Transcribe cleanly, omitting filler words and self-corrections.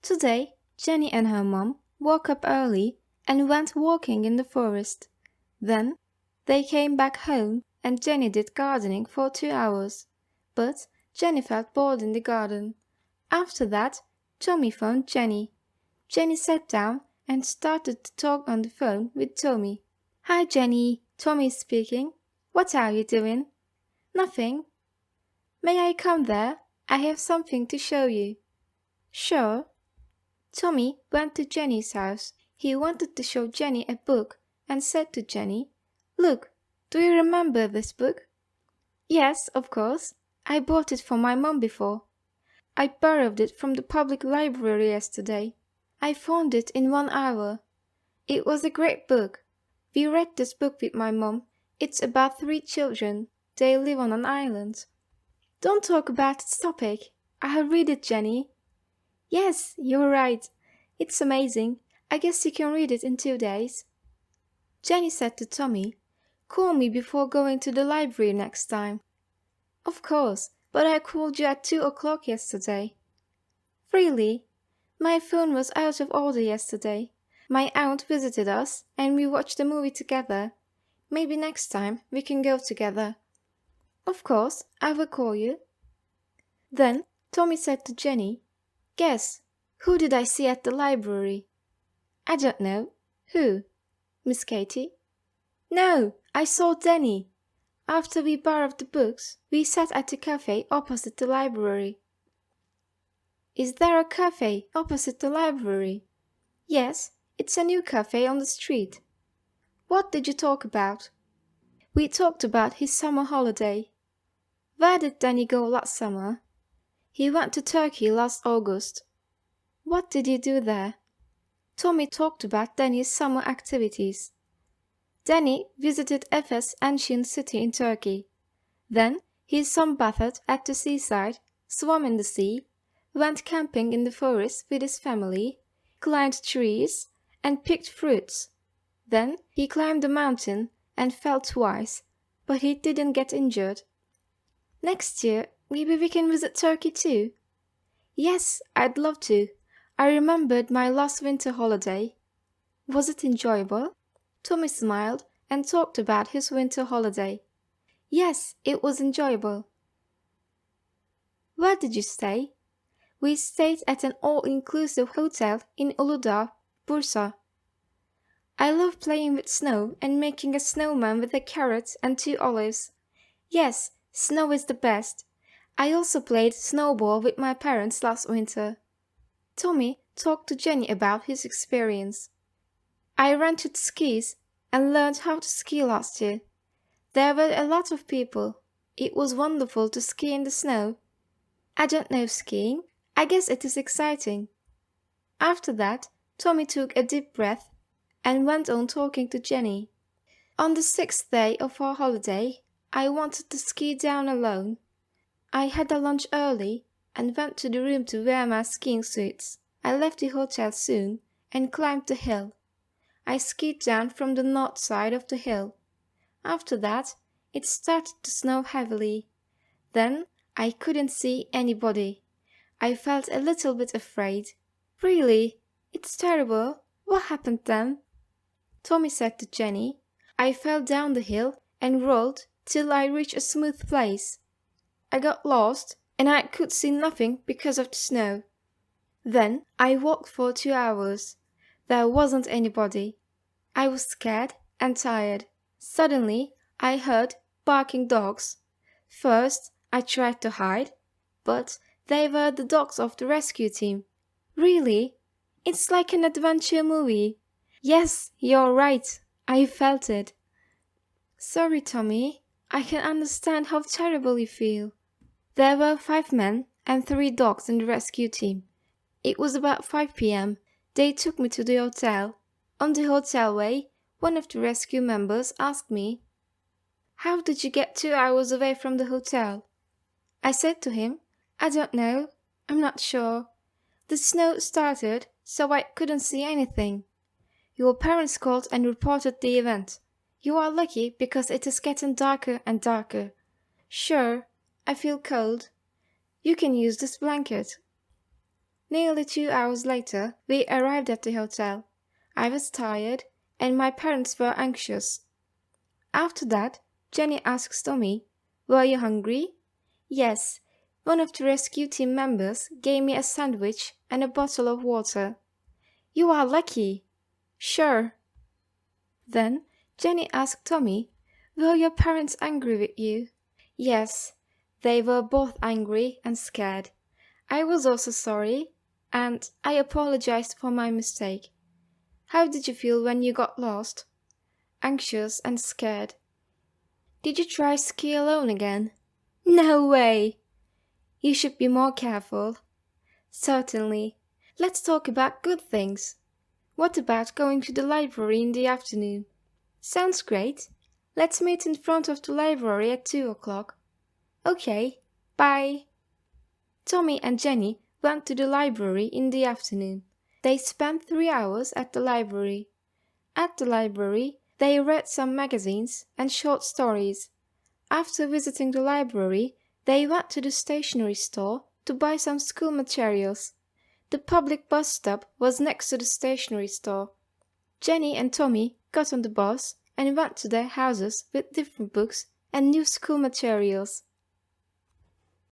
Today, Jenny and her mom woke up early and went walking in the forest. Then they came back home and Jenny did gardening for 2 hours. But Jenny felt bored in the garden. After that, Tommy phoned Jenny. Jenny sat down and started to talk on the phone with Tommy. Hi Jenny, Tommy speaking. What are you doing? Nothing. May I come there? I have something to show you. Sure. Tommy went to Jenny's house. He wanted to show Jenny a book and said to Jenny, Look, do you remember this book? Yes, of course. I bought it for my mom before. I borrowed it from the public library yesterday. I found it in 1 hour. It was a great book. We read this book with my mom. It's about 3 children. They live on an island. Don't talk about its topic. I'll read it, Jenny. Yes, you're right. It's amazing. I guess you can read it in 2 days. Jenny said to Tommy, Call me before going to the library next time. Of course, but I called you at 2 o'clock yesterday. Really? My phone was out of order yesterday. My aunt visited us and we watched a movie together. Maybe next time we can go together. Of course, I will call you. Then Tommy said to Jenny, Guess, who did I see at the library? I don't know. Who? Miss Katie? No, I saw Danny. After we borrowed the books, we sat at the cafe opposite the library. Is there a cafe opposite the library? Yes, it's a new cafe on the street. What did you talk about? We talked about his summer holiday. Where did Danny go last summer? He went to Turkey last August. What did you do there? Tommy talked about Danny's summer activities. Danny visited Efes ancient city in Turkey. Then he sunbathed at the seaside, swam in the sea, went camping in the forest with his family, climbed trees, and picked fruits. Then he climbed a mountain and fell twice, but he didn't get injured. Next year, maybe we can visit Turkey too. Yes, I'd love to. I remembered my last winter holiday. Was it enjoyable? Tommy smiled and talked about his winter holiday. Yes, it was enjoyable. Where did you stay? We stayed at an all-inclusive hotel in Uludağ, Bursa. I love playing with snow and making a snowman with a carrot and 2 olives. Yes, snow is the best. I also played snowball with my parents last winter. Tommy talked to Jenny about his experience. I rented skis and learned how to ski last year. There were a lot of people. It was wonderful to ski in the snow. I don't know skiing. I guess it is exciting. After that, Tommy took a deep breath and went on talking to Jenny. On the 6th day of our holiday, I wanted to ski down alone. I had a lunch early and went to the room to wear my skiing suits. I left the hotel soon and climbed the hill. I skied down from the north side of the hill. After that, it started to snow heavily. Then I couldn't see anybody. I felt a little bit afraid. Really? It's terrible. What happened then? Tommy said to Jenny, I fell down the hill and rolled till I reached a smooth place. I got lost and I could see nothing because of the snow. Then I walked for 2 hours. There wasn't anybody. I was scared and tired. Suddenly, I heard barking dogs. First, I tried to hide, but they were the dogs of the rescue team. Really? It's like an adventure movie. Yes, you're right. I felt it. Sorry, Tommy. I can understand how terrible you feel. There were 5 men and 3 dogs in the rescue team. It was about 5 p.m. They took me to the hotel. On the hotel way, one of the rescue members asked me, How did you get 2 hours away from the hotel? I said to him, I don't know. I'm not sure. The snow started, so I couldn't see anything. Your parents called and reported the event. You are lucky because it is getting darker and darker. Sure, I feel cold. You can use this blanket. Nearly 2 hours later, we arrived at the hotel. I was tired, and my parents were anxious. After that, Jenny asks Tommy, "Were you hungry?" "Yes. One of the rescue team members gave me a sandwich and a bottle of water." "You are lucky." "Sure." Then Jenny asked Tommy, "Were your parents angry with you?" "Yes. They were both angry and scared. I was also sorry, and I apologized for my mistake." "How did you feel when you got lost?" "Anxious and scared." "Did you try ski alone again?" "No way!" "You should be more careful." "Certainly. Let's talk about good things. What about going to the library in the afternoon?" "Sounds great. Let's meet in front of the library at 2 o'clock." "Okay. Bye." Tommy and Jenny went to the library in the afternoon. They spent 3 hours at the library. At the library, they read some magazines and short stories. After visiting the library, they went to the stationery store to buy some school materials. The public bus stop was next to the stationery store. Jenny and Tommy got on the bus and went to their houses with different books and new school materials.